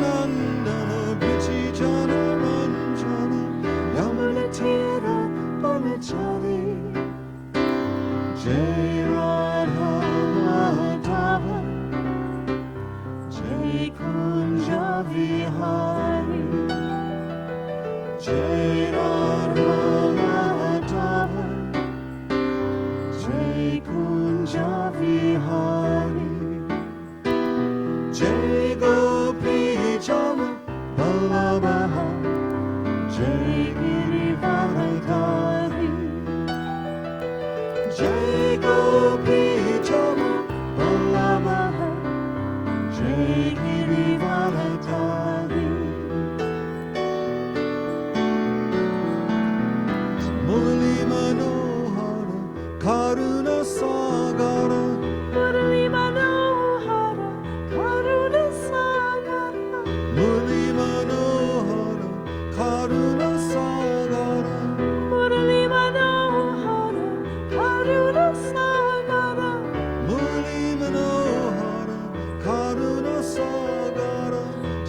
nanandana bichijana ranjana yamuna tira banachari Jai Radha Madhava Jai Kunja Vihari Jai Radha Madhava Jai Kunja Vihari Jai Gopi Jana Vallabha Jai Girivardhari Jai Gopi Jana Vallabha Jai Girivardhari Murli Manohara Karuna Sagara Murli Manohara Karuna Sagara Murli Manohara Karuna Sagara Murli Manohara Karuna Sagara Murli Manohara Karuna Sagara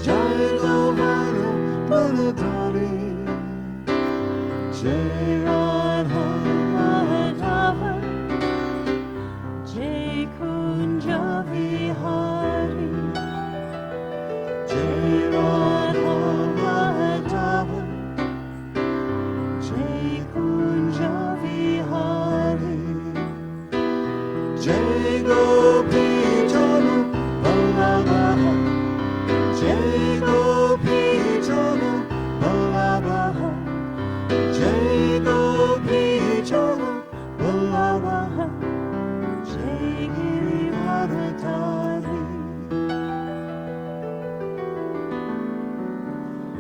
Jai Govara Banadari Jai Radha Madhava Jai Kunja Vihari Jai Radha Madhava Jai Kunja Vihari Jai Gopi Jana Vallabha Jai Gopi Jana Vallabha Jai Gopi Jana Vallabha Jai Girivardhari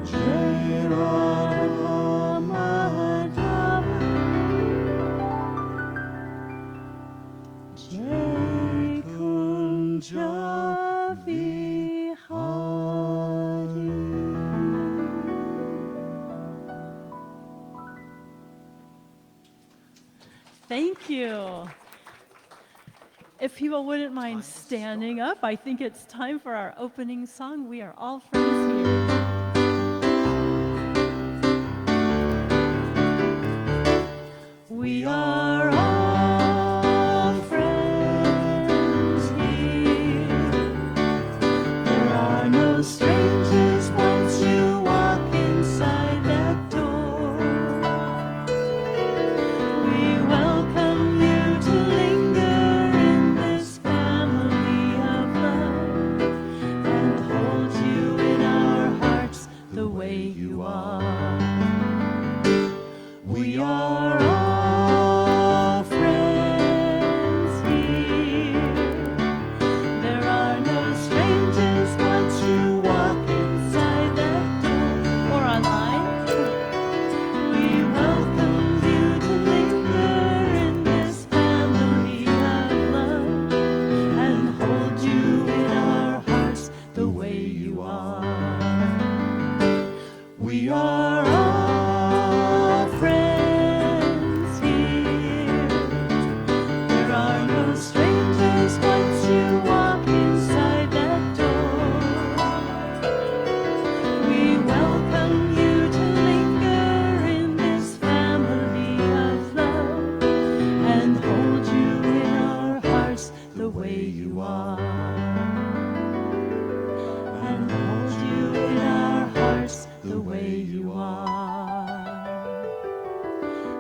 Jai Radha Madhava Jai Kunja Vihari. Thank you. If people wouldn't mind standing up, I think it's time for our opening song. We are all friends here. We are all friends here. There are no strangers once you walk inside that door. We welcome you to linger in this family of love and hold you in our hearts the way you are. We are all friends here. There are no strangers once you walk inside that door or online. We welcome you to linger in this family of love and hold you in our hearts the way you are. We are all friends here. There are no strangers once you walk inside that door. We welcome you to linger in this family of love and hold you in our hearts the way you are. And hold you in our hearts the way you are.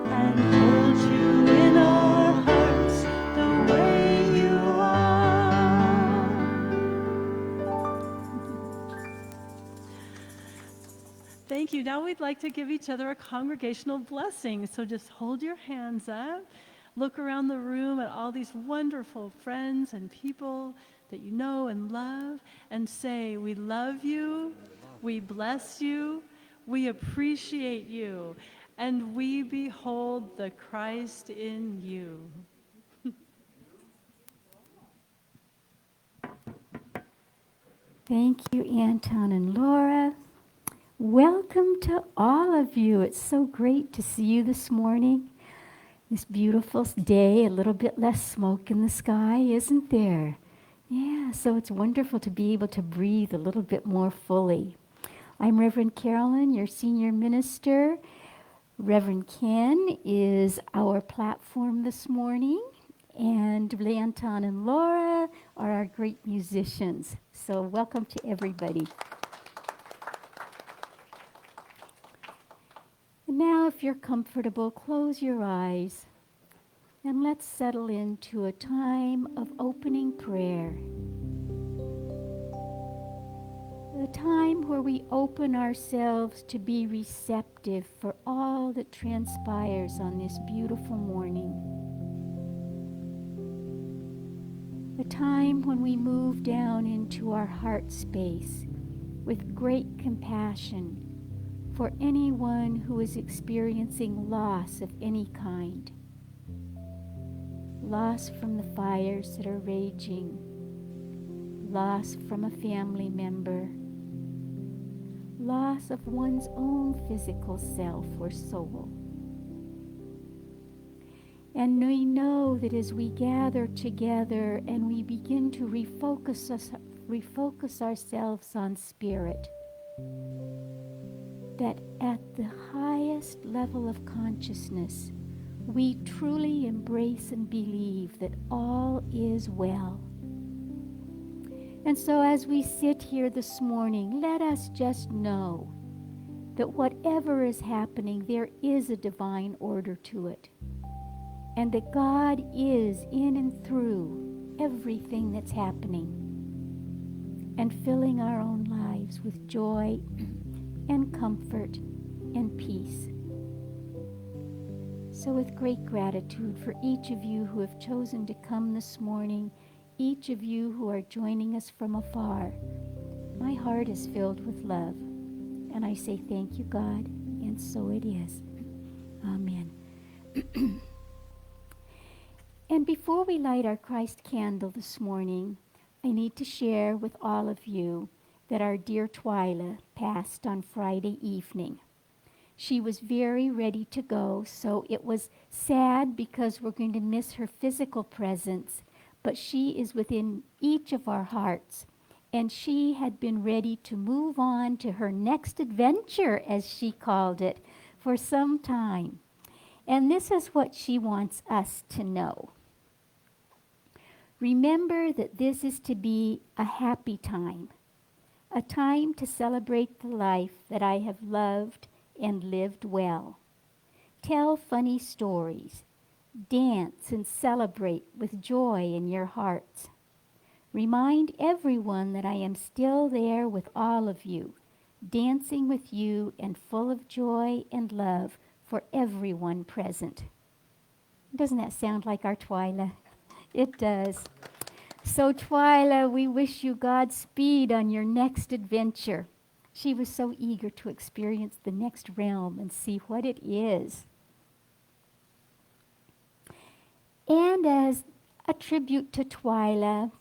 And hold you in our hearts the way you are. Thank you. Now we'd like to give each other a congregational blessing. So just hold your hands up. Look around the room at all these wonderful friends and people that you know and love and say, we love you, we bless you, we appreciate you, and we behold the Christ in you. Thank you, Anton and Laura. Welcome to all of you. It's so great to see you this morning. This beautiful day, a little bit less smoke in the sky, isn't there? Yeah, so it's wonderful to be able to breathe a little bit more fully. I'm Reverend Carolyn, your senior minister. Reverend Ken is our platform this morning, and Leonton and Laura are our great musicians. So welcome to everybody. And now, if you're comfortable, close your eyes and let's settle into a time of opening prayer. A time where we open ourselves to be receptive for all that transpires on this beautiful morning. A time when we move down into our heart space with great compassion for anyone who is experiencing loss of any kind. Loss from the fires that are raging, loss from a family member, loss of one's own physical self or soul. And we know that as we gather together and we begin to refocus ourselves on spirit, that at the highest level of consciousness, we truly embrace and believe that all is well. And so as we sit here this morning, let us just know that whatever is happening, there is a divine order to it. And that God is in and through everything that's happening and filling our own lives with joy and comfort and peace. So with great gratitude for each of you who have chosen to come this morning, each of you who are joining us from afar, my heart is filled with love. And I say thank you, God, and so it is. Amen. And before we light our Christ candle this morning, I need to share with all of you that our dear Twyla passed on Friday evening. She was very ready to go, so it was sad because we're going to miss her physical presence, but she is within each of our hearts, and she had been ready to move on to her next adventure, as she called it, for some time. And this is what she wants us to know. Remember that this is to be a happy time, a time to celebrate the life that I have loved and lived well. Tell funny stories, dance and celebrate with joy in your hearts. Remind everyone that I am still there with all of you, dancing with you and full of joy and love for everyone present. Doesn't that sound like our Twyla? It does. So Twyla, we wish you Godspeed on your next adventure. She was so eager to experience the next realm and see what it is. And as a tribute to Twyla,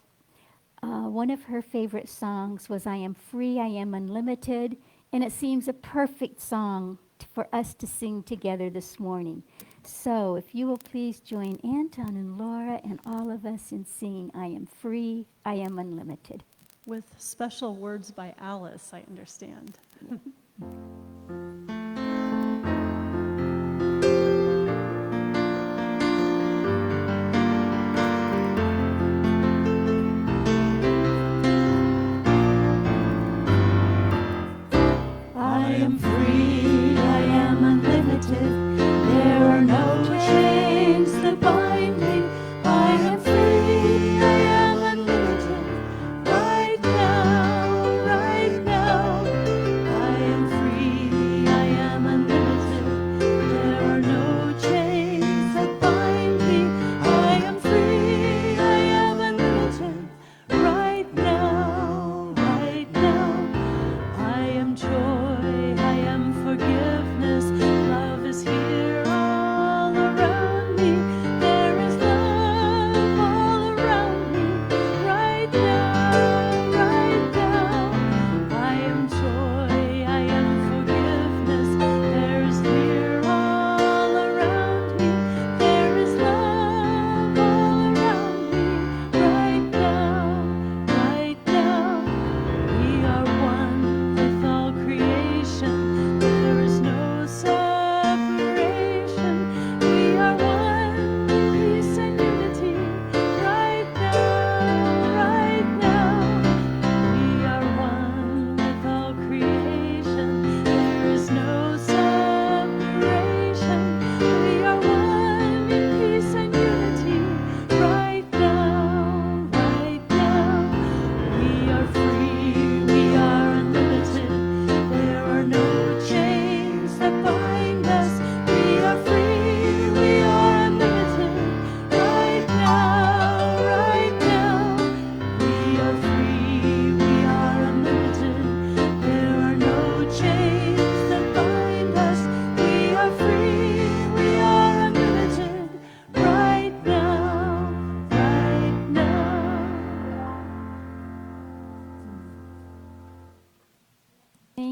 one of her favorite songs was I Am Free, I Am Unlimited, and it seems a perfect song for us to sing together this morning. So if you will please join Anton and Laura and all of us in singing I Am Free, I Am Unlimited. With special words by Alice, I understand. I am free, I am unlimited. There are no chains that bind me. I am free, I am unlimited. Right now, I am free,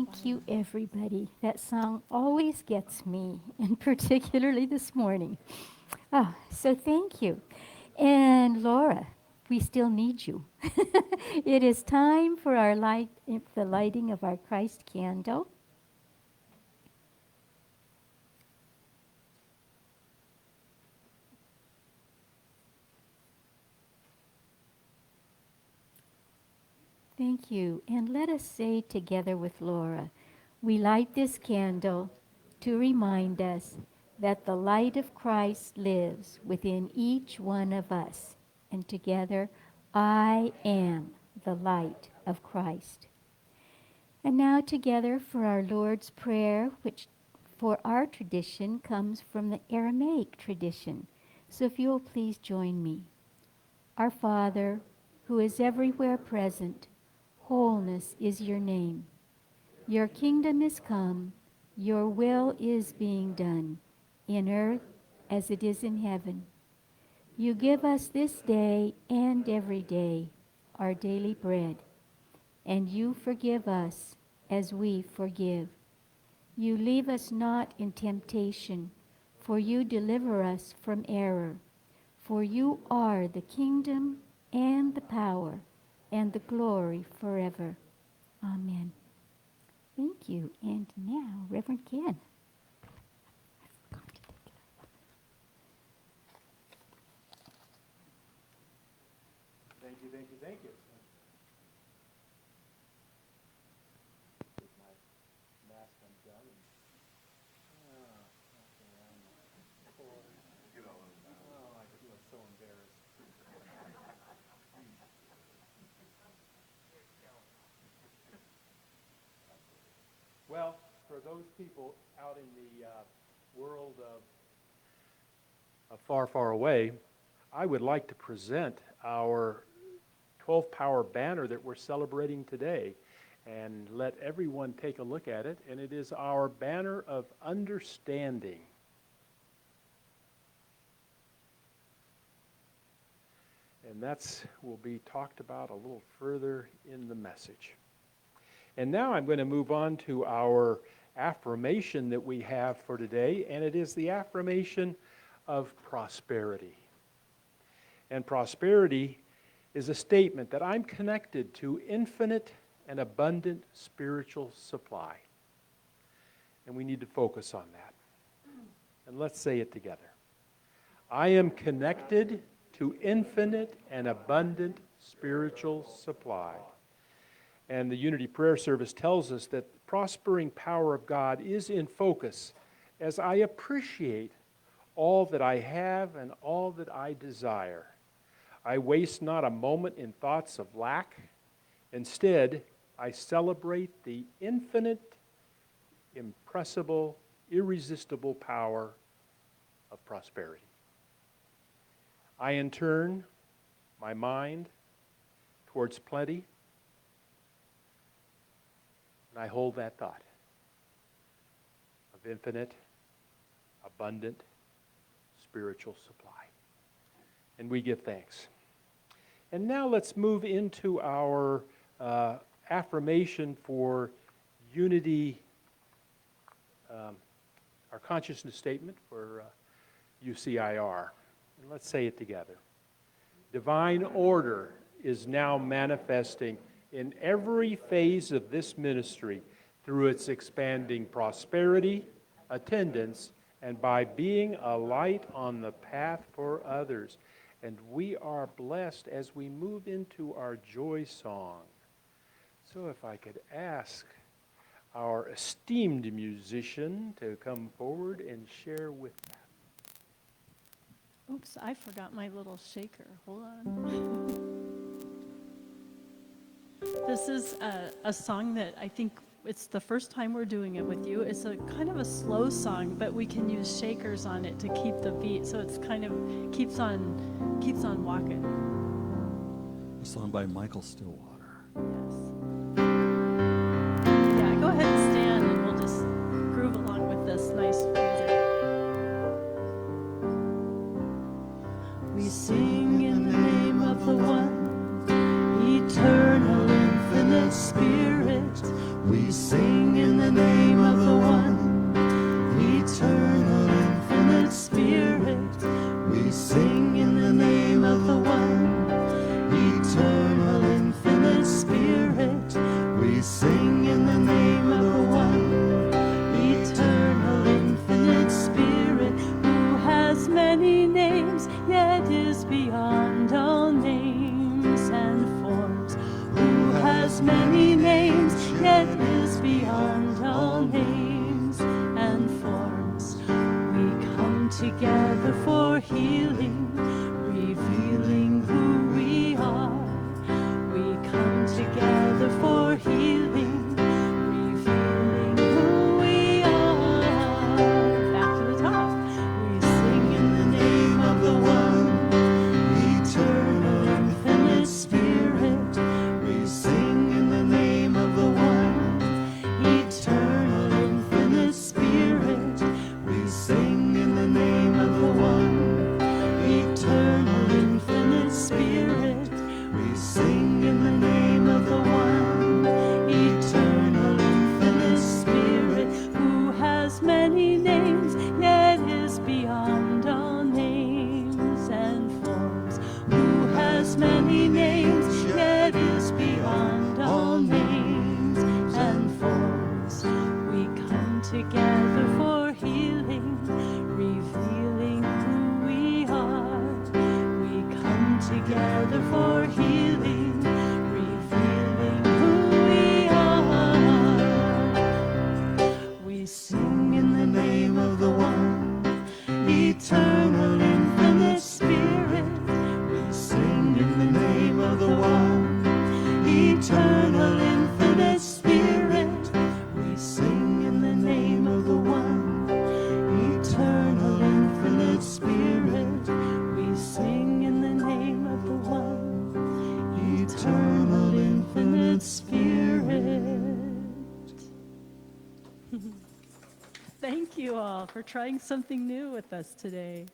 Thank you, everybody. That song always gets me, and particularly this morning. Oh, so thank you. And Laura, we still need you. It is time for our the lighting of our Christ candle. Thank you. And let us say together with Laura, we light this candle to remind us that the light of Christ lives within each one of us. And together, I am the light of Christ. And now together for our Lord's Prayer, which for our tradition comes from the Aramaic tradition. So if you will please join me. Our Father, who is everywhere present, wholeness is your name. Your kingdom is come, your will is being done, in earth as it is in heaven. You give us this day and every day our daily bread, and you forgive us as we forgive. You leave us not in temptation, for you deliver us from error. For you are the kingdom and the power and the glory forever. Amen. Thank you. And now, Reverend Ken. Thank you, thank you, thank you. Get my mask undone. I feel so embarrassed. Well, for those people out in the world of far, far away, I would like to present our 12 Power banner that we're celebrating today and let everyone take a look at it. And it is our banner of understanding. And that's will be talked about a little further in the message. And now I'm going to move on to our affirmation that we have for today, and it is the affirmation of prosperity. And prosperity is a statement that I'm connected to infinite and abundant spiritual supply. And we need to focus on that. And let's say it together. I am connected to infinite and abundant spiritual supply. And the Unity Prayer Service tells us that the prospering power of God is in focus as I appreciate all that I have and all that I desire. I waste not a moment in thoughts of lack. Instead, I celebrate the infinite, impressible, irresistible power of prosperity. I in turn my mind towards plenty, and I hold that thought of infinite, abundant, spiritual supply. And we give thanks. And now let's move into our affirmation for unity, our consciousness statement for UCIR. And let's say it together. Divine order is now manifesting in every phase of this ministry through its expanding prosperity, attendance, and by being a light on the path for others. And we are blessed as we move into our joy song. So if I could ask our esteemed musician to come forward and share with that. Oops, I forgot my little shaker. Hold on. This is a song that I think it's the first time we're doing it with you. It's a kind of a slow song, but we can use shakers on it to keep the beat, so it's kind of keeps on walking. A song by Michael Stillwater. Yes. Yeah, go ahead and stand, and we'll just groove along with this nice music. We sing in the name of the one eternal, infinite Spirit. We sing sing in the name of the one eternal, infinite Spirit, who has many names, yet is beyond all names and forms. Who has many names, yet is beyond all names and forms. We come together for healing, revealing who we are. We come together for healing, revealing who we are. Back to the top. We sing in the name of the one eternal, infinite Spirit. We sing in the name of the one eternal, infinite Spirit. We sing in the name of the one eternal, infinite Spirit. We sing in the name of the one eternal, infinite Spirit, who has many names, yet is beyond all names and forms. Who has many names, yet is beyond all names and forms. We come together for healing, revealing who we are. We come together for healing, revealing who we are. We sing in the name of the one eternal, infinite Spirit. We sing in the name of the one eternal, infinite Spirit. We sing in the name of the one eternal, infinite Spirit. We sing in the name of the one eternal, infinite Spirit. Thank you all for trying something new with us today.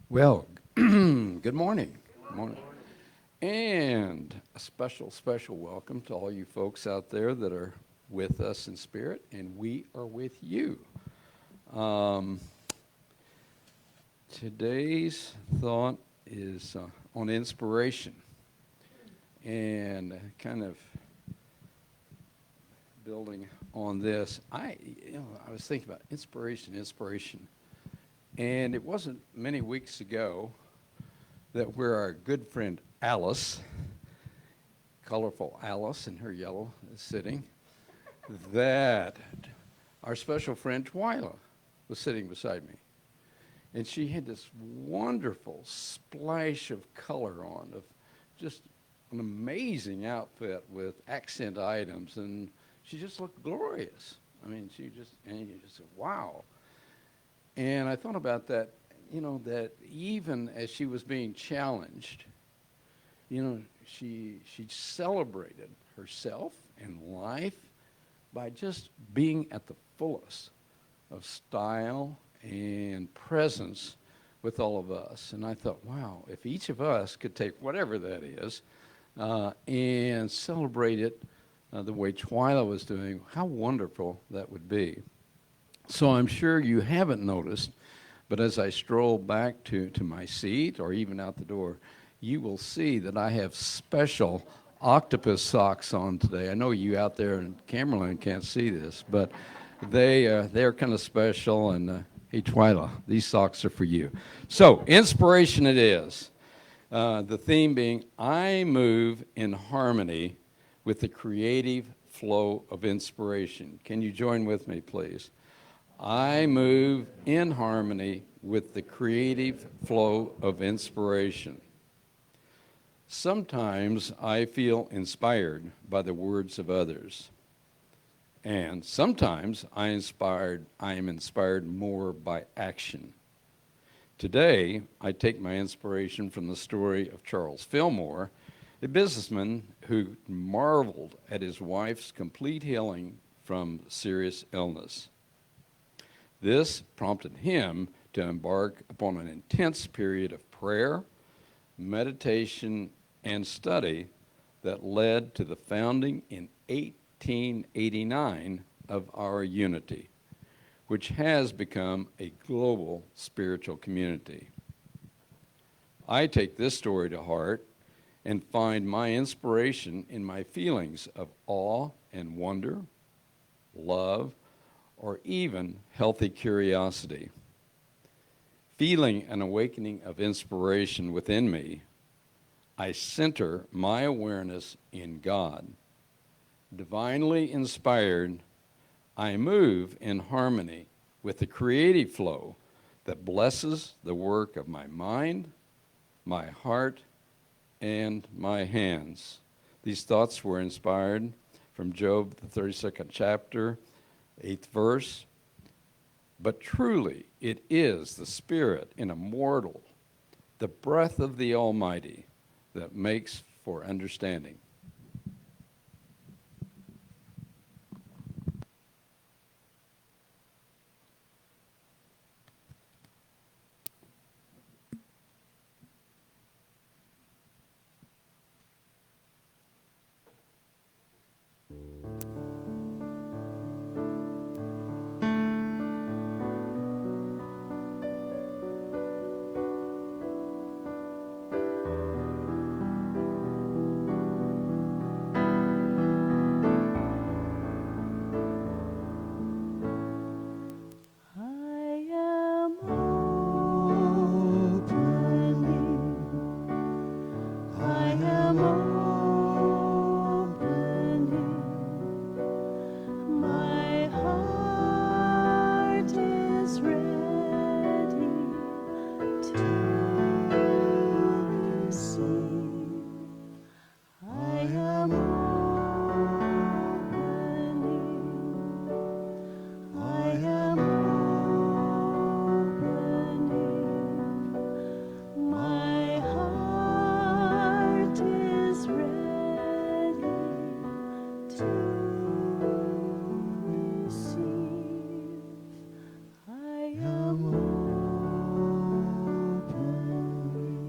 Well, good morning. Good morning. And a special welcome to all you folks out there that are with us in spirit, and we are with you. Today's thought is on inspiration, and kind of building on this. I was thinking about inspiration. And it wasn't many weeks ago that where our good friend Alice, colorful Alice in her yellow, is sitting, that our special friend Twyla was sitting beside me. And she had this wonderful splash of color on, of just an amazing outfit with accent items, and she just looked glorious. I mean, and you just said, wow. And I thought about that, that even as she was being challenged, she celebrated herself and life by just being at the fullest of style and presence with all of us. And I thought, wow, if each of us could take whatever that is and celebrate it the way Twyla was doing, how wonderful that would be. So I'm sure you haven't noticed, but as I stroll back to my seat or even out the door, you will see that I have special octopus socks on today. I know you out there in Camerland can't see this, but they're kind of special. And hey, Twyla, these socks are for you. So inspiration it is. The theme being, I move in harmony with the creative flow of inspiration. Can you join with me, please? I move in harmony with the creative flow of inspiration. Sometimes I feel inspired by the words of others. And sometimes I am inspired more by action. Today, I take my inspiration from the story of Charles Fillmore, a businessman who marveled at his wife's complete healing from serious illness. This prompted him to embark upon an intense period of prayer, meditation, and study that led to the founding in 1889 of our unity, which has become a global spiritual community. I take this story to heart and find my inspiration in my feelings of awe and wonder, love, or even healthy curiosity. Feeling an awakening of inspiration within me, I center my awareness in God. Divinely inspired, I move in harmony with the creative flow that blesses the work of my mind, my heart, and my hands. These thoughts were inspired from Job, the 32nd chapter, 8th verse. But truly, it is the Spirit in a mortal, the breath of the Almighty, that makes for understanding. I am opening. I am opening. My heart is ready to receive. I am opening. I am opening. My heart is ready to receive. I am opening.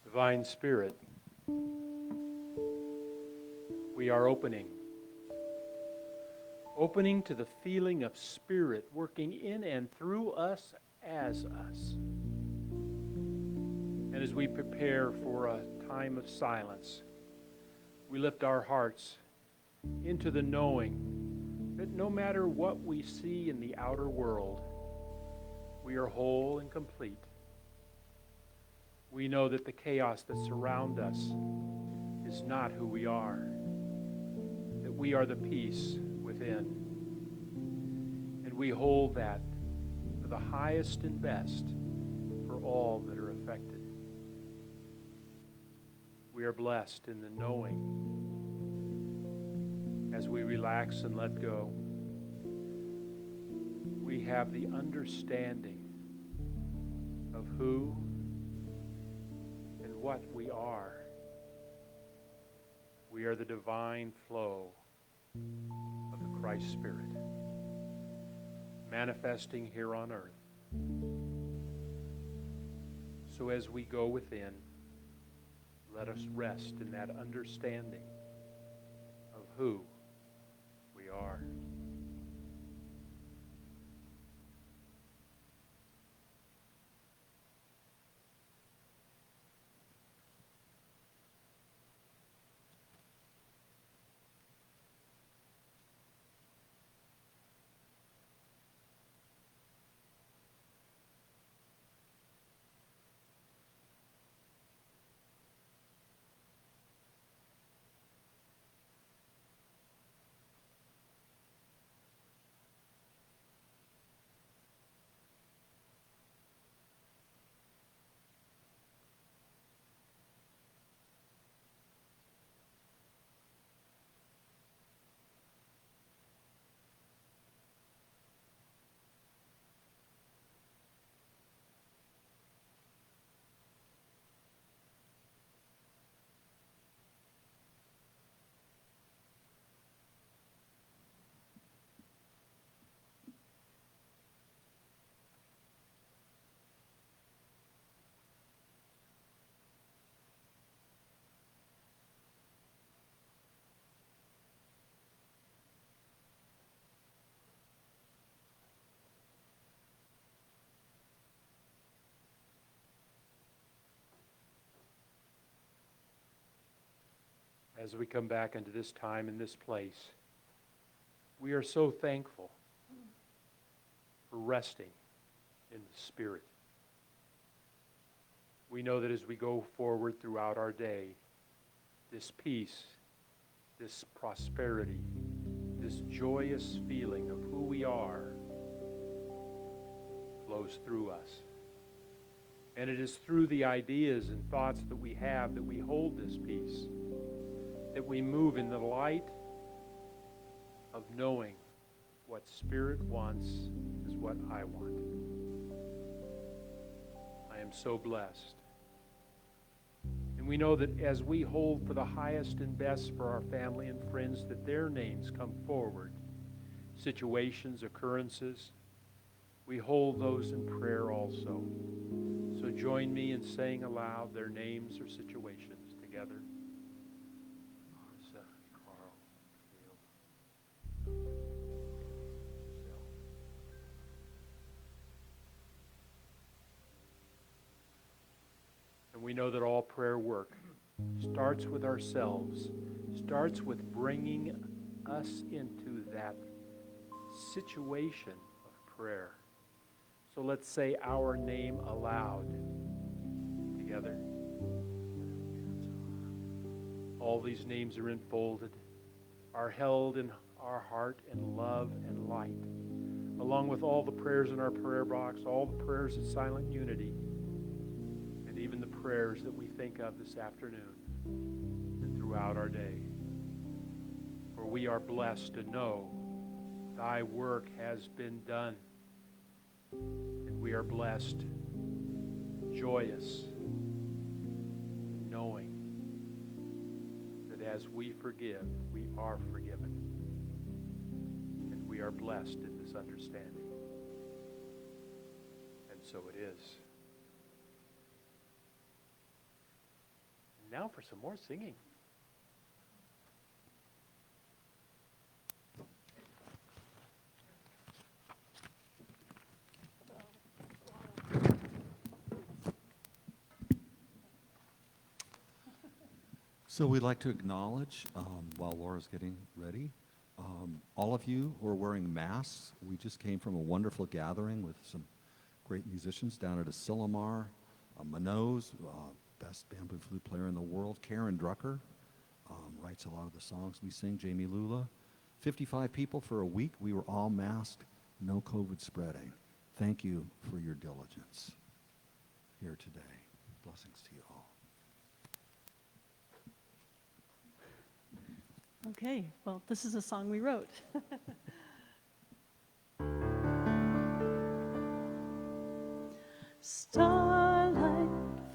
Divine Spirit, we are opening to the feeling of Spirit working in and through us as us. And as we prepare for a time of silence, we lift our hearts into the knowing that no matter what we see in the outer world, we are whole and complete. We know that the chaos that surrounds us is not who we are, that we are the peace within. And we hold that for the highest and best for all that are affected. We are blessed in the knowing as we relax and let go. We have the understanding of who and what we are. We are the divine flow of the Christ Spirit manifesting here on earth. So as we go within, let us rest in that understanding of who we are. as we come back into this time and this place, we are so thankful for resting in the Spirit. We know that as we go forward throughout our day, this peace, this prosperity, this joyous feeling of who we are flows through us. And it is through the ideas and thoughts that we have that we hold this peace, that we move in the light of knowing what Spirit wants is what I want. I am so blessed. And we know that as we hold for the highest and best for our family and friends, that their names come forward, situations, occurrences, we hold those in prayer also. So join me in saying aloud their names or situations together. Martha, Carl, Neil, Phil. And we know that all prayer work starts with ourselves, starts with bringing us into that situation of prayer. So let's say our name aloud together. All these names are enfolded, are held in our heart in love and light, along with all the prayers in our prayer box, all the prayers in silent unity, and even the prayers that we think of this afternoon and throughout our day. For we are blessed to know thy work has been done. And we are blessed, joyous, knowing that as we forgive, we are forgiven. And we are blessed in this understanding. And so it is. Now for some more singing. So we'd like to acknowledge, while Laura's getting ready, all of you who are wearing masks. We just came from a wonderful gathering with some great musicians down at Asilomar. Manoz, best bamboo flute player in the world. Karen Drucker writes a lot of the songs we sing. Jamie Lula. 55 people for a week. We were all masked, no COVID spreading. Thank you for your diligence here today. Blessings to you all. Okay, well, this is a song we wrote. Starlight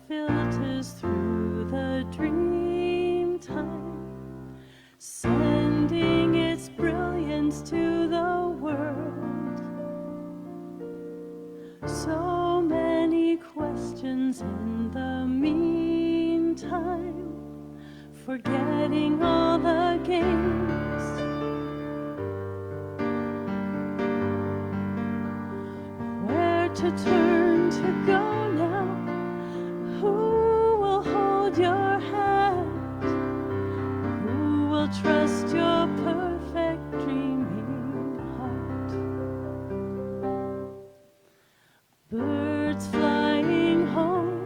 filters through the dream time, sending its brilliance to the world. So many questions in the meantime, forgetting all the games. Where to turn to go now? Who will hold your hand? Who will trust your perfect dreaming heart? Birds flying home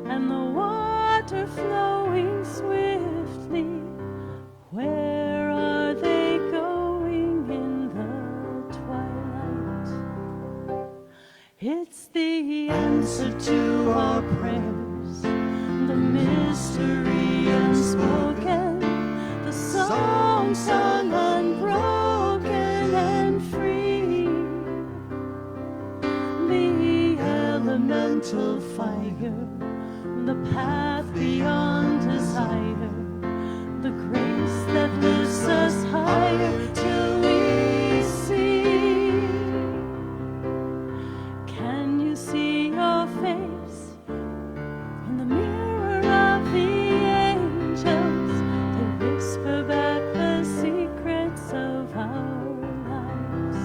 and the water flowing swiftly. Where are they going in the twilight? It's the answer to our prayers, the mystery unspoken, the song sung unbroken and free. The elemental fire, the path beyond desire, the grace that lifts us higher till we see. Can you see your face in the mirror of the angels? They whisper back the secrets of our lives.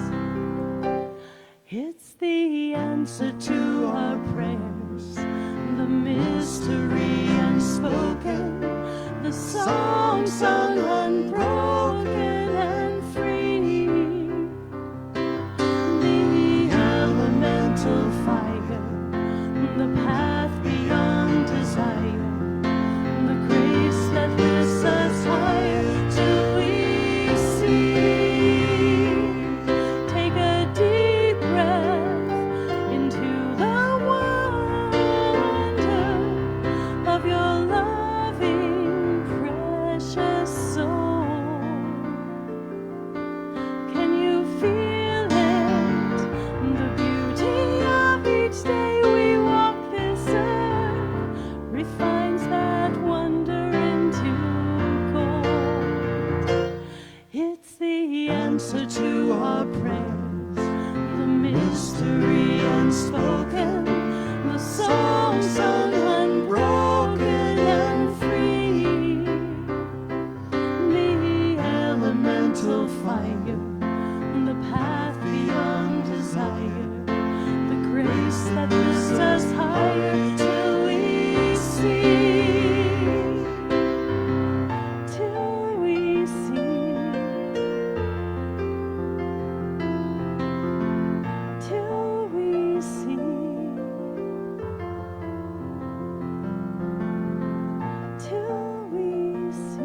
It's the answer to our prayers, the mystery unspoken. answer to our prayers, the mystery unspoken, the song sung unbroken and free. The elemental fire, the path beyond desire, the grace that lifts us higher till we see, till we see, till we see, till we see.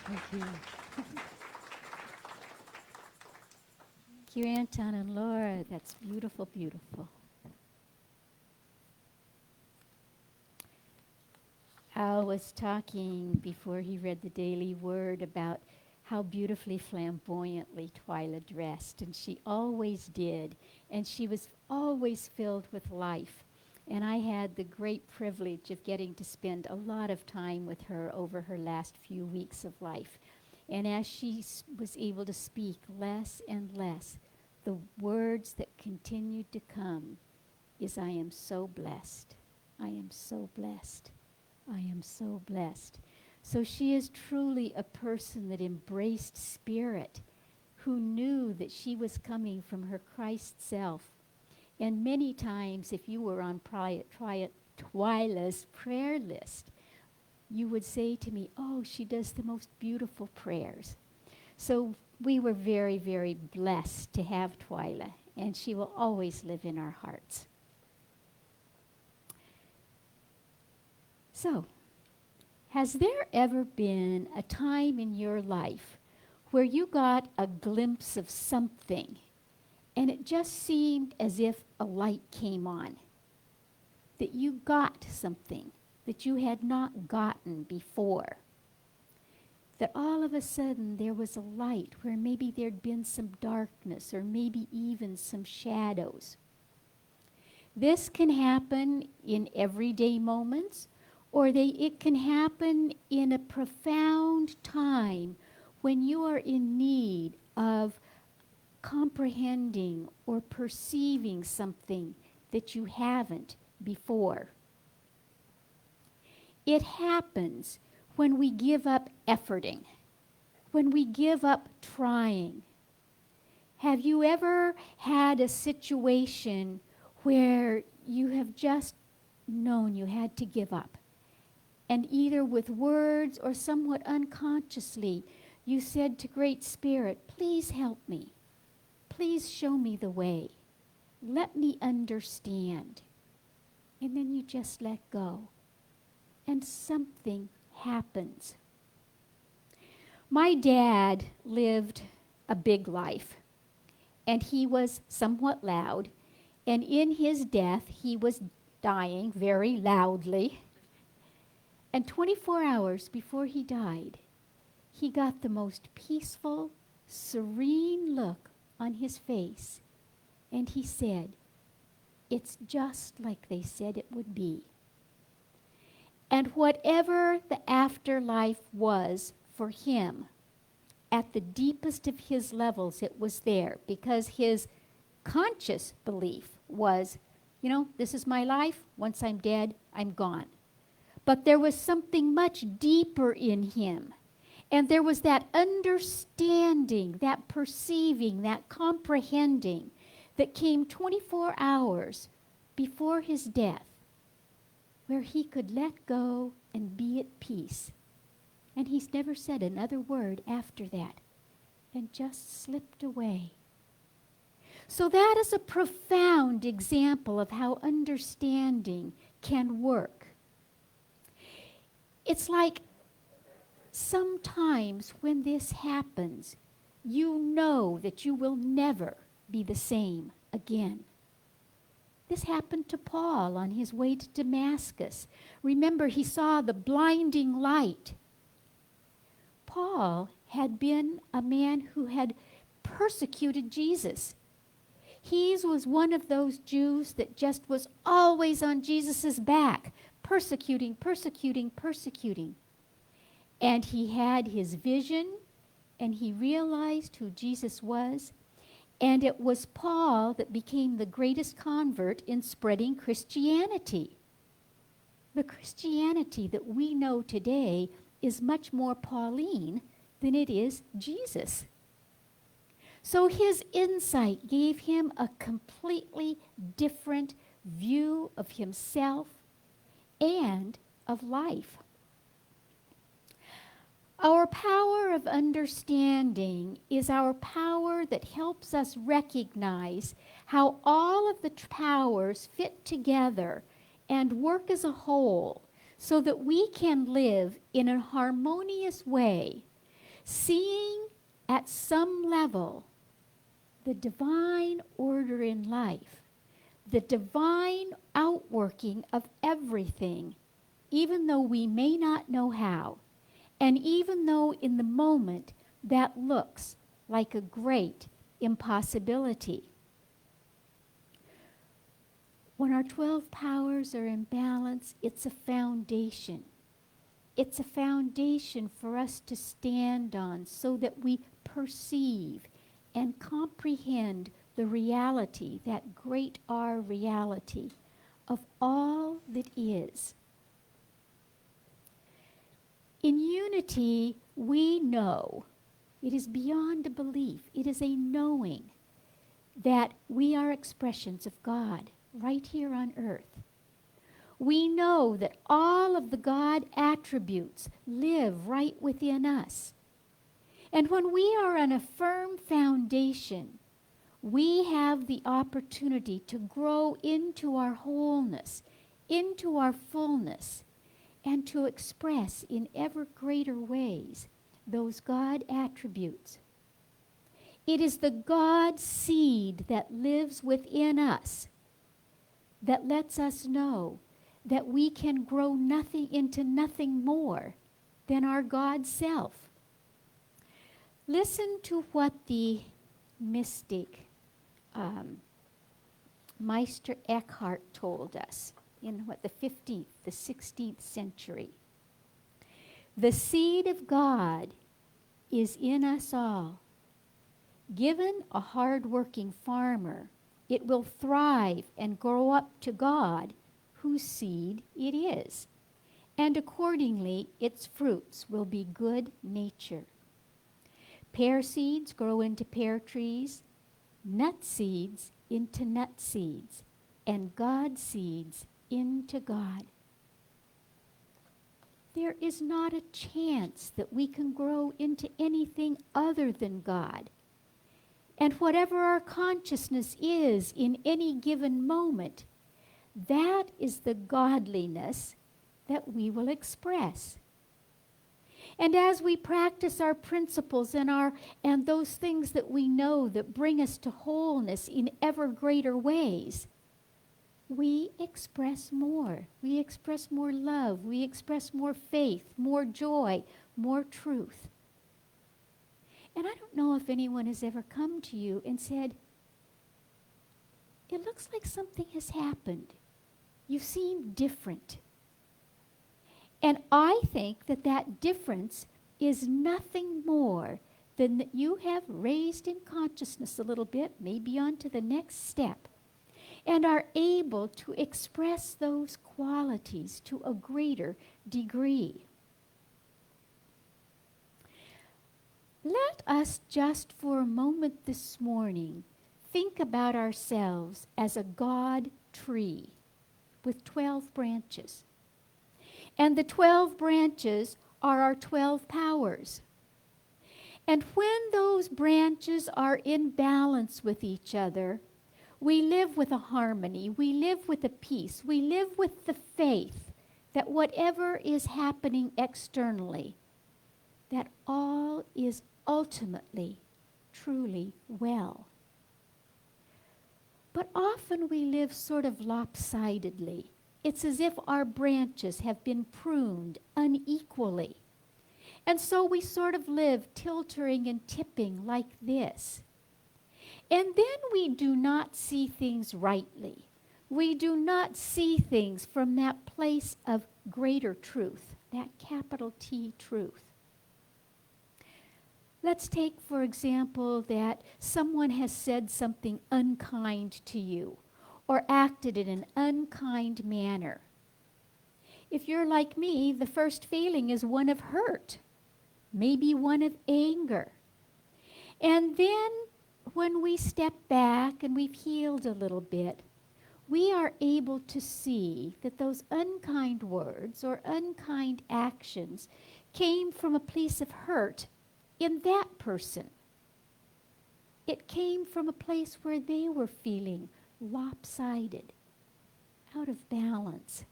Thank you. Thank you, Anton and Laura. That's beautiful, beautiful. Al was talking before he read the daily word about how beautifully flamboyantly Twyla dressed, and she always did, and she was always filled with life. And I had the great privilege of getting to spend a lot of time with her over her last few weeks of life. And as she was able to speak less and less, the words that continued to come is, I am so blessed. I am so blessed. I am so blessed. So she is truly a person that embraced spirit, who knew that she was coming from her Christ self. And many times, if you were on Twyla's prayer list, you would say to me, oh, she does the most beautiful prayers. So we were very, very blessed to have Twyla, and she will always live in our hearts. So, has there ever been a time in your life where you got a glimpse of something and it just seemed as if a light came on? That you got something that you had not gotten before? That all of a sudden there was a light where maybe there'd been some darkness or maybe even some shadows. This can happen in everyday moments, or it can happen in a profound time when you are in need of comprehending or perceiving something that you haven't before. It happens when we give up efforting, when we give up trying. Have you ever had a situation where you have just known you had to give up? And either with words or somewhat unconsciously, you said to Great Spirit, please help me. Please show me the way. Let me understand. And then you just let go. And something happens. My dad lived a big life, and he was somewhat loud, and in his death he was dying very loudly. And 24 hours before he died, he got the most peaceful, serene look on his face, and he said, it's just like they said it would be. And whatever the afterlife was for him, at the deepest of his levels, it was there, because his conscious belief was, this is my life. Once I'm dead, I'm gone. But there was something much deeper in him. And there was that understanding, that perceiving, that comprehending that came 24 hours before his death, where he could let go and be at peace. And he's never said another word after that, and just slipped away. So that is a profound example of how understanding can work. It's like sometimes when this happens, you know that you will never be the same again. This happened to Paul on his way to Damascus. Remember, he saw the blinding light. Paul had been a man who had persecuted Jesus. He was one of those Jews that just was always on Jesus' back, persecuting, persecuting, persecuting. And he had his vision, and he realized who Jesus was. And it was Paul that became the greatest convert in spreading Christianity. The Christianity that we know today is much more Pauline than it is Jesus. So his insight gave him a completely different view of himself and of life. Our power of understanding is our power that helps us recognize how all of the powers fit together and work as a whole so that we can live in a harmonious way, seeing at some level the divine order in life, the divine outworking of everything, even though we may not know how. And even though in the moment that looks like a great impossibility. When our 12 powers are in balance, it's a foundation. It's a foundation for us to stand on so that we perceive and comprehend the reality, that great R reality of all that is. In unity, we know, it is beyond a belief, it is a knowing that we are expressions of God right here on earth. We know that all of the God attributes live right within us. And when we are on a firm foundation, we have the opportunity to grow into our wholeness, into our fullness, and to express in ever greater ways those God attributes. It is the God seed that lives within us that lets us know that we can grow nothing into nothing more than our God self. Listen to what the mystic Meister Eckhart told us in the 15th, the 16th century. The seed of God is in us all. Given a hard-working farmer, it will thrive and grow up to God, whose seed it is. And accordingly, its fruits will be good nature. Pear seeds grow into pear trees, nut seeds into nut seeds, and God seeds into God. There is not a chance that we can grow into anything other than God. And whatever our consciousness is in any given moment, that is the godliness that we will express. And as we practice our principles and those things that we know that bring us to wholeness in ever greater ways, we express more. We express more love. We express more faith, more joy, more truth. And I don't know if anyone has ever come to you and said, it looks like something has happened. You seem different. And I think that that difference is nothing more than that you have raised in consciousness a little bit, maybe on to the next step, and are able to express those qualities to a greater degree. Let us just for a moment this morning think about ourselves as a God tree with 12 branches. And the 12 branches are our 12 powers. And when those branches are in balance with each other, we live with a harmony, we live with a peace, we live with the faith that whatever is happening externally, that all is ultimately, truly well. But often we live sort of lopsidedly. It's as if our branches have been pruned unequally. And so we sort of live tilting and tipping like this. And then we do not see things rightly. We do not see things from that place of greater truth, that capital T truth. Let's take, for example, that someone has said something unkind to you or acted in an unkind manner. If you're like me, the first feeling is one of hurt, maybe one of anger. And then when we step back and we've healed a little bit, we are able to see that those unkind words or unkind actions came from a place of hurt in that person. It came from a place where they were feeling lopsided, out of balance.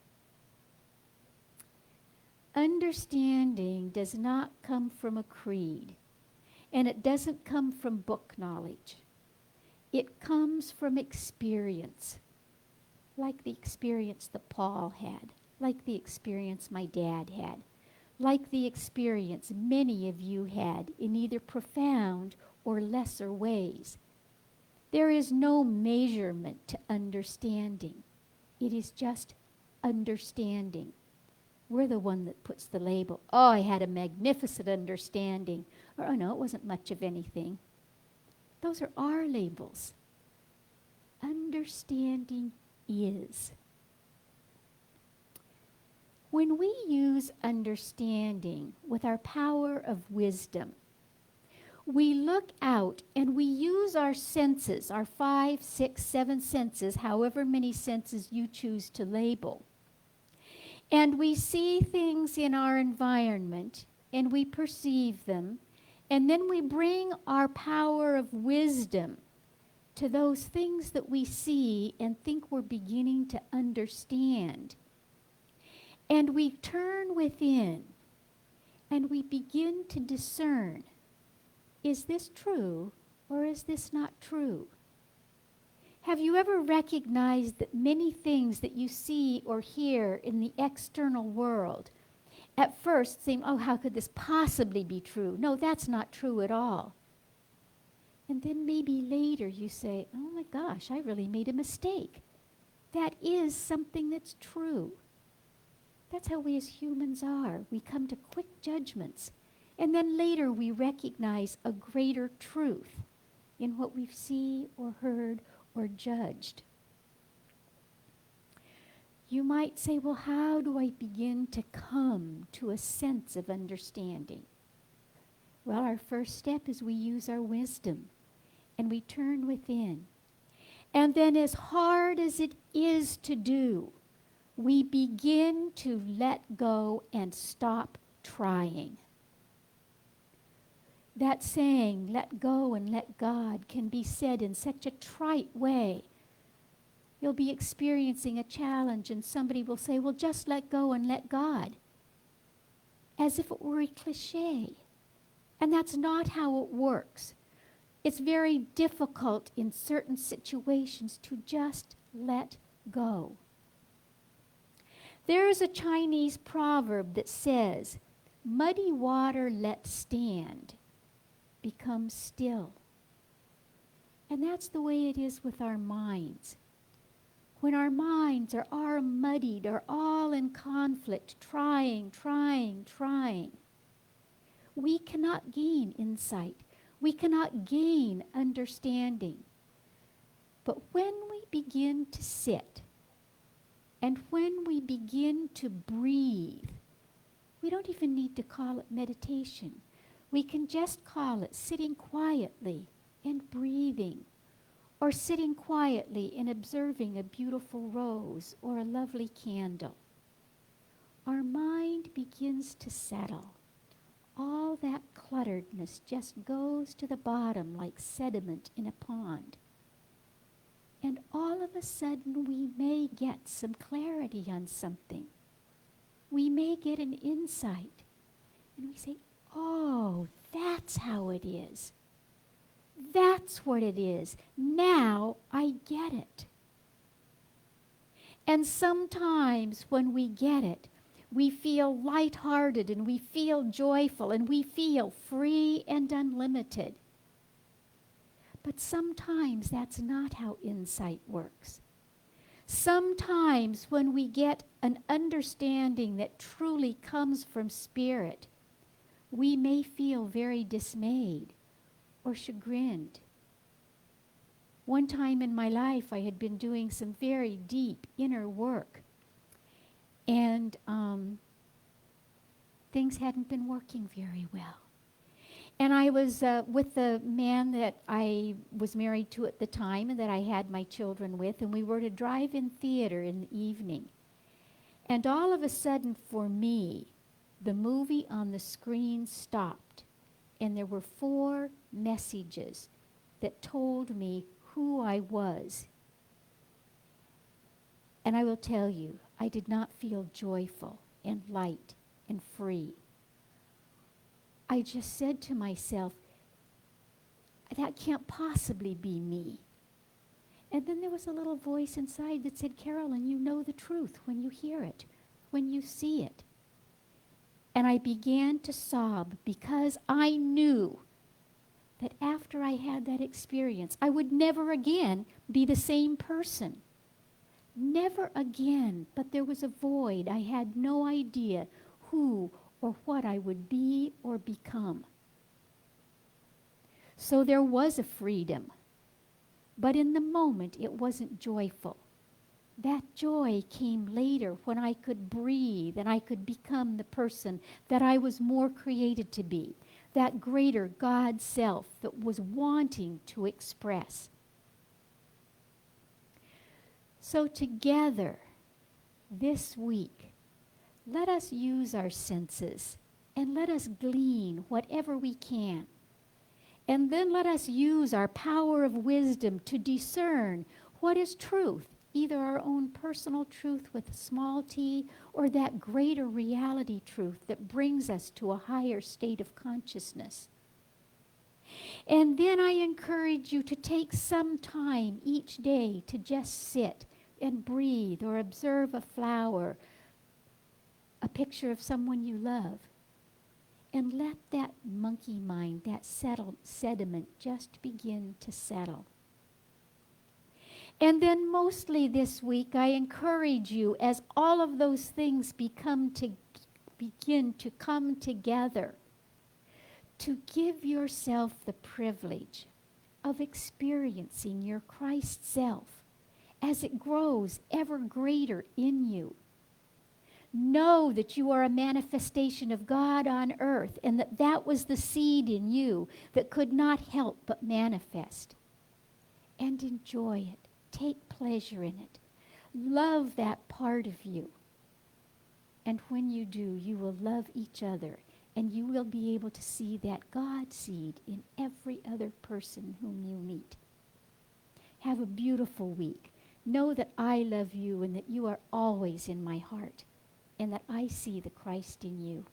Understanding does not come from a creed, and it doesn't come from book knowledge. It comes from experience, like the experience that Paul had, like the experience my dad had, like the experience many of you had in either profound or lesser ways. There is no measurement to understanding. It is just understanding. We're the one that puts the label. Oh, I had a magnificent understanding. Or, oh no, it wasn't much of anything. Those are our labels. Understanding is. When we use understanding with our power of wisdom, we look out and we use our senses, our 5, 6, 7 senses, however many senses you choose to label. And we see things in our environment and we perceive them, and then we bring our power of wisdom to those things that we see and think we're beginning to understand. And we turn within and we begin to discern, is this true or is this not true? Have you ever recognized that many things that you see or hear in the external world at first seem, oh, how could this possibly be true? No, that's not true at all. And then maybe later you say, oh my gosh, I really made a mistake. That is something that's true. That's how we as humans are. We come to quick judgments. And then later we recognize a greater truth in what we've seen or heard or judged. You might say, well, how do I begin to come to a sense of understanding? Well, our first step is we use our wisdom and we turn within. And then as hard as it is to do, we begin to let go and stop trying. That saying, let go and let God, can be said in such a trite way. You'll be experiencing a challenge and somebody will say, well, just let go and let God. As if it were a cliche. And that's not how it works. It's very difficult in certain situations to just let go. There is a Chinese proverb that says, muddy water let stand, become still. And that's the way it is with our minds. When our minds are all muddied, are all in conflict, trying, we cannot gain insight. We cannot gain understanding. But when we begin to sit, and when we begin to breathe, we don't even need to call it meditation. We can just call it sitting quietly and breathing, or sitting quietly and observing a beautiful rose or a lovely candle. Our mind begins to settle. All that clutteredness just goes to the bottom like sediment in a pond. And all of a sudden we may get some clarity on something. We may get an insight. And we say, oh, that's how it is. That's what it is. Now I get it. And sometimes when we get it, we feel lighthearted and we feel joyful and we feel free and unlimited. But sometimes that's not how insight works. Sometimes when we get an understanding that truly comes from Spirit, we may feel very dismayed or chagrined. One time in my life, I had been doing some very deep inner work, and things hadn't been working very well. And I was with the man that I was married to at the time and that I had my children with, and we were at a drive-in theater in the evening. And all of a sudden, for me, the movie on the screen stopped, and there were 4 messages that told me who I was. And I will tell you, I did not feel joyful and light and free. I just said to myself, that can't possibly be me. And then there was a little voice inside that said, Carolyn, you know the truth when you hear it, when you see it. And I began to sob because I knew that after I had that experience, I would never again be the same person. Never again. But there was a void. I had no idea who or what I would be or become. So there was a freedom. But in the moment, it wasn't joyful. That joy came later when I could breathe and I could become the person that I was more created to be, that greater God self that was wanting to express. So together, this week, let us use our senses and let us glean whatever we can. And then let us use our power of wisdom to discern what is truth, either our own personal truth with a small t or that greater reality truth that brings us to a higher state of consciousness. And then I encourage you to take some time each day to just sit and breathe or observe a flower, a picture of someone you love. And let that monkey mind, that sediment, just begin to settle. And then mostly this week, I encourage you, as all of those things begin to come together, to give yourself the privilege of experiencing your Christ self as it grows ever greater in you. Know that you are a manifestation of God on earth, and that was the seed in you that could not help but manifest. And enjoy it. Take pleasure in it. Love that part of you. And when you do, you will love each other, and you will be able to see that God seed in every other person whom you meet. Have a beautiful week. Know that I love you and that you are always in my heart, and that I see the Christ in you.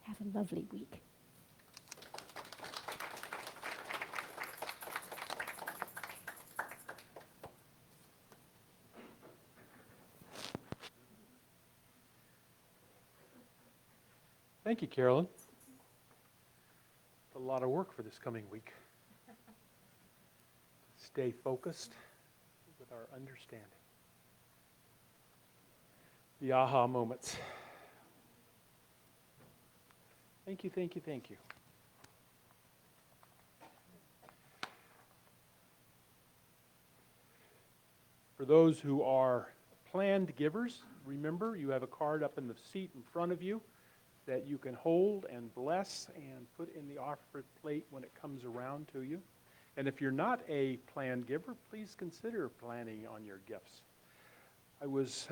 Have a lovely week. Thank you, Carolyn. A lot of work for this coming week. Stay focused with our understanding. The aha moments. Thank you, thank you, thank you. For those who are planned givers, remember you have a card up in the seat in front of you that you can hold and bless and put in the offering plate when it comes around to you. And if you're not a planned giver, please consider planning on your gifts. I was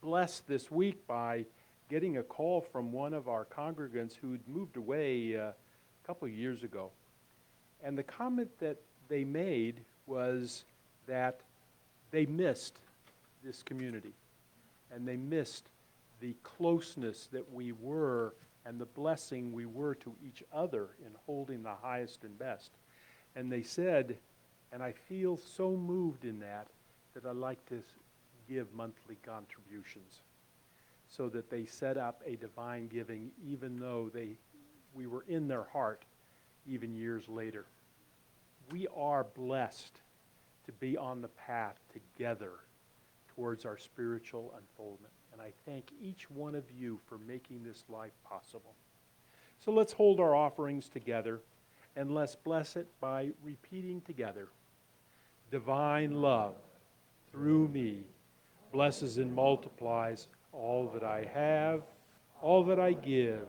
blessed this week by getting a call from one of our congregants who'd moved away a couple of years ago. And the comment that they made was that they missed this community, and they missed the closeness that we were and the blessing we were to each other in holding the highest and best. And they said, and I feel so moved in that I'd like to give monthly contributions, so that they set up a divine giving even though we were in their heart even years later. We are blessed to be on the path together towards our spiritual unfoldment. And I thank each one of you for making this life possible. So let's hold our offerings together and let's bless it by repeating together. Divine love through me blesses and multiplies all that I have, all that I give,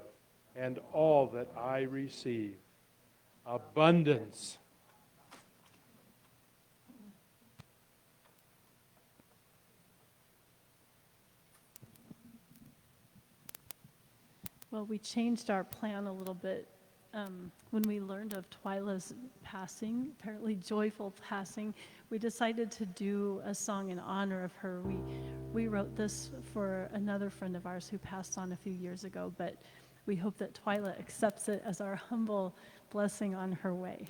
and all that I receive. Abundance. Well, we changed our plan a little bit when we learned of Twyla's passing, apparently joyful passing. We decided to do a song in honor of her. We wrote this for another friend of ours who passed on a few years ago, but we hope that Twyla accepts it as our humble blessing on her way.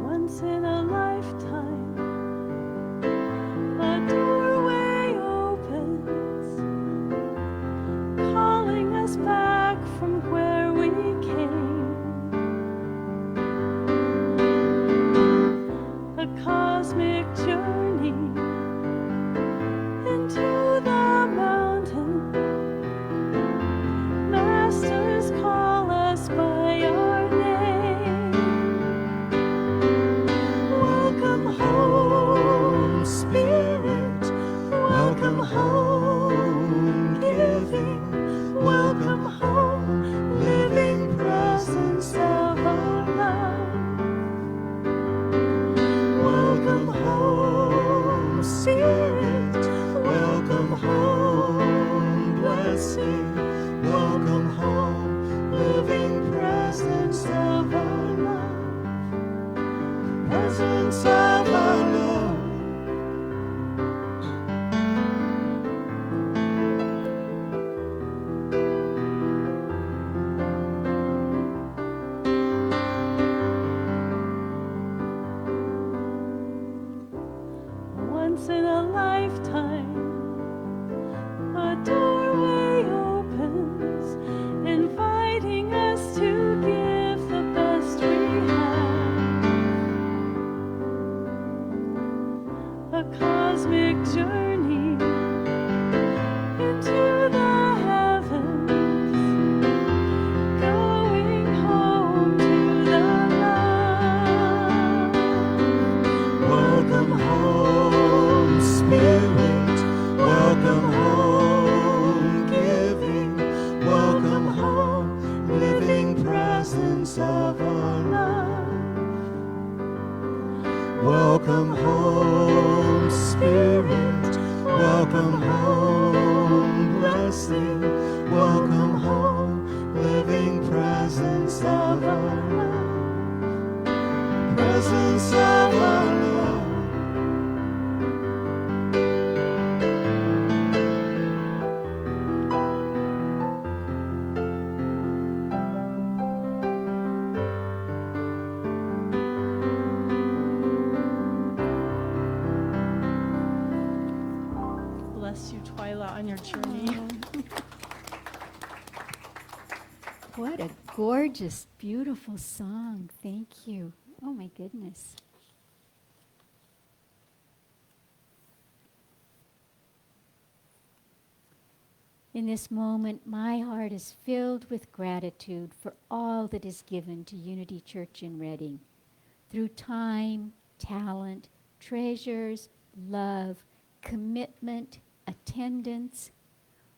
Once in a lifetime, a doorway opens, calling us back from where we came. A cosmic journey into the mountain. Masters call us by our name. Welcome home, Spirit. Welcome home, giving. Welcome home, living presence of our love. Welcome home, Spirit. Welcome home, blessing. Welcome home, living presence of our love. Presence of our love. Once in a lifetime, a doorway opens, inviting us to give the best we have. A cosmic journey into the heavens, going home to the love. Welcome home, Spirit. Welcome home, giving. Welcome home, living presence of our love. Welcome home, Spirit. Welcome home, blessing. Welcome home, living presence of our love. Presence of our love. Bless you, Twyla, on your journey. What a gorgeous, beautiful song. Thank you. Oh my goodness. In this moment, my heart is filled with gratitude for all that is given to Unity Church in Reading through time, talent, treasures, love, commitment, attendance.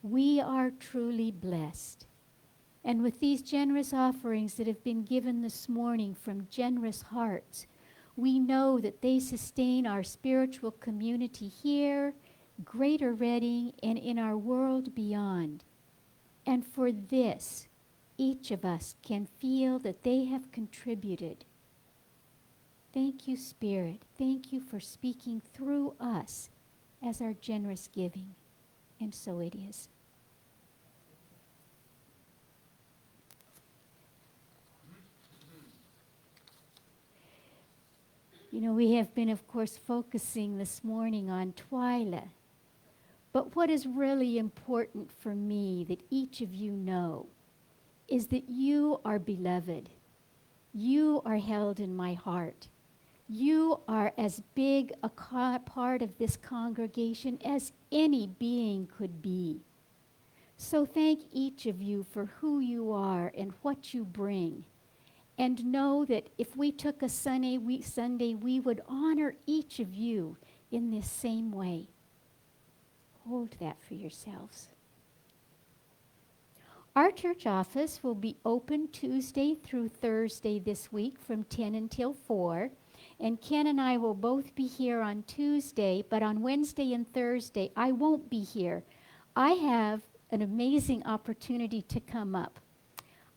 We are truly blessed. And with these generous offerings that have been given this morning from generous hearts, we know that they sustain our spiritual community here, Greater Reading, and in our world beyond. And for this, each of us can feel that they have contributed. Thank you, Spirit. Thank you for speaking through us as our generous giving. And so it is. You know, we have been, of course, focusing this morning on Twyla. But what is really important for me that each of you know is that you are beloved. You are held in my heart. You are as big a part of this congregation as any being could be. So thank each of you for who you are and what you bring. And know that if we took a Sunday, we would honor each of you in this same way. Hold that for yourselves. Our church office will be open Tuesday through Thursday this week from 10 until 4. And Ken and I will both be here on Tuesday, but on Wednesday and Thursday, I won't be here. I have an amazing opportunity to come up.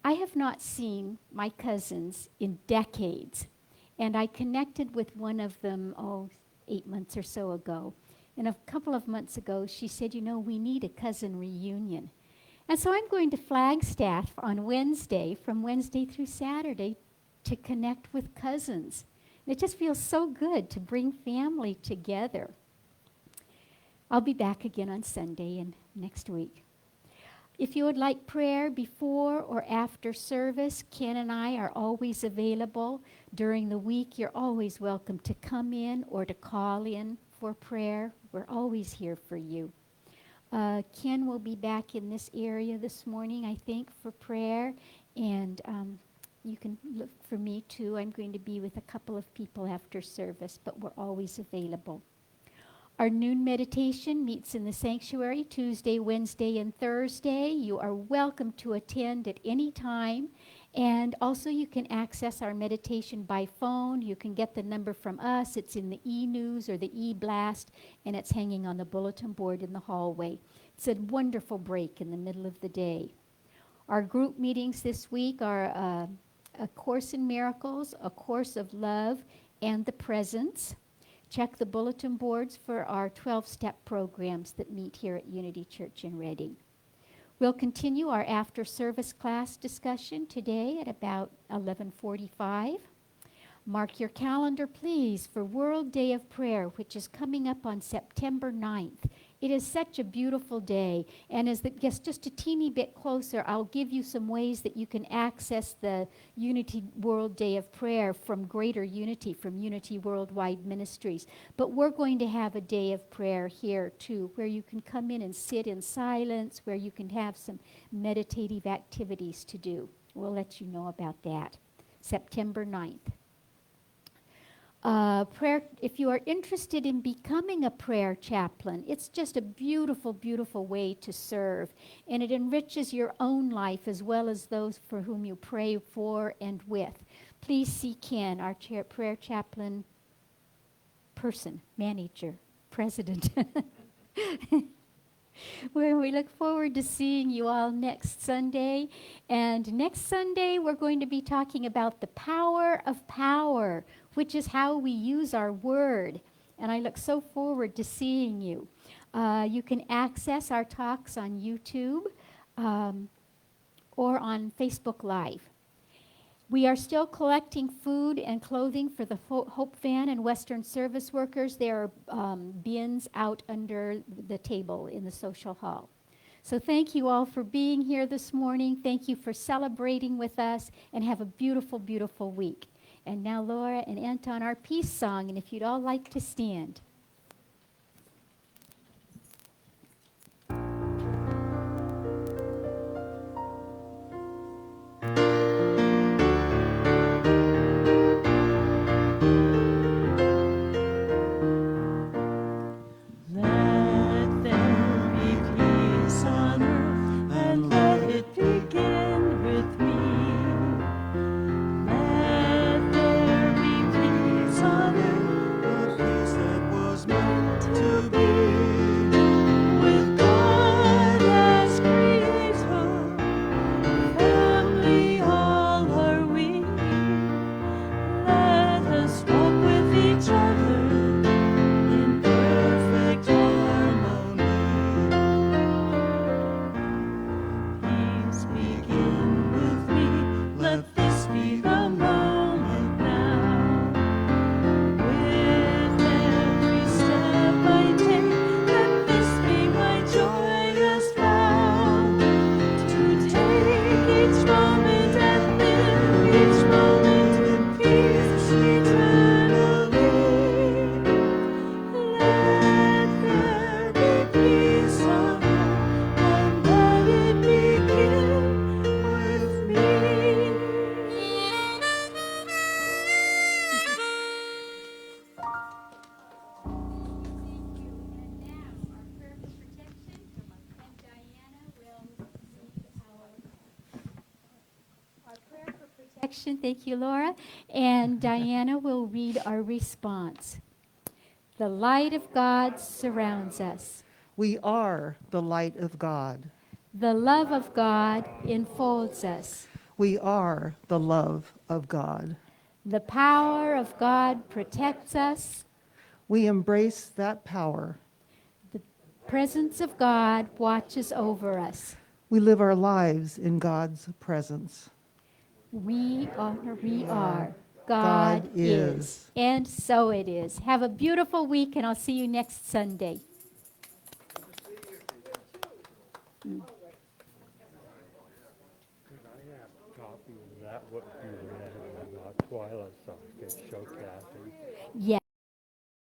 I have not seen my cousins in decades, and I connected with one of them, 8 months or so ago. And a couple of months ago, she said, you know, we need a cousin reunion. And so I'm going to Flagstaff on Wednesday, from Wednesday through Saturday, to connect with cousins. It just feels so good to bring family together. I'll be back again on Sunday and next week. If you would like prayer before or after service, Ken and I are always available. During the week, you're always welcome to come in or to call in for prayer. We're always here for you. Ken will be back in this area this morning, I think, for prayer. And you can look for me, too. I'm going to be with a couple of people after service, but we're always available. Our noon meditation meets in the sanctuary Tuesday, Wednesday, and Thursday. You are welcome to attend at any time. And also you can access our meditation by phone. You can get the number from us. It's in the e-news or the e-blast, and it's hanging on the bulletin board in the hallway. It's a wonderful break in the middle of the day. Our group meetings this week are A Course in Miracles, A Course of Love, and The Presence. Check the bulletin boards for our 12-step programs that meet here at Unity Church in Redding. We'll continue our after-service class discussion today at about 11:45. Mark your calendar, please, for World Day of Prayer, which is coming up on September 9th. It is such a beautiful day, and as it gets just a teeny bit closer, I'll give you some ways that you can access the Unity World Day of Prayer from Greater Unity, from Unity Worldwide Ministries. But we're going to have a day of prayer here, too, where you can come in and sit in silence, where you can have some meditative activities to do. We'll let you know about that. September 9th. Prayer, if you are interested in becoming a prayer chaplain, it's just a beautiful, beautiful way to serve. And it enriches your own life as well as those for whom you pray for and with. Please see Ken, our prayer chaplain person, manager, president. Well, we look forward to seeing you all next Sunday. And next Sunday, we're going to be talking about the power of power, which is how we use our word. And I look so forward to seeing you. You can access our talks on YouTube or on Facebook Live. We are still collecting food and clothing for the Hope Van and Western Service workers. There are bins out under the table in the social hall. So thank you all for being here this morning. Thank you for celebrating with us, and have a beautiful, beautiful week. And now Laura and Anton, our peace song, and if you'd all like to stand. Peace that was introduction. Thank you, Laura. And Diana will read our response. The light of God surrounds us. We are the light of God. The love of God enfolds us. We are the love of God. The power of God protects us. We embrace that power. The presence of God watches over us. We live our lives in God's presence. We are. God God is. is. And so it is. Have a beautiful week, and I'll see you next Sunday. Could I have a copy of that, what you read about Twyla, so I could show Kathy? Yeah.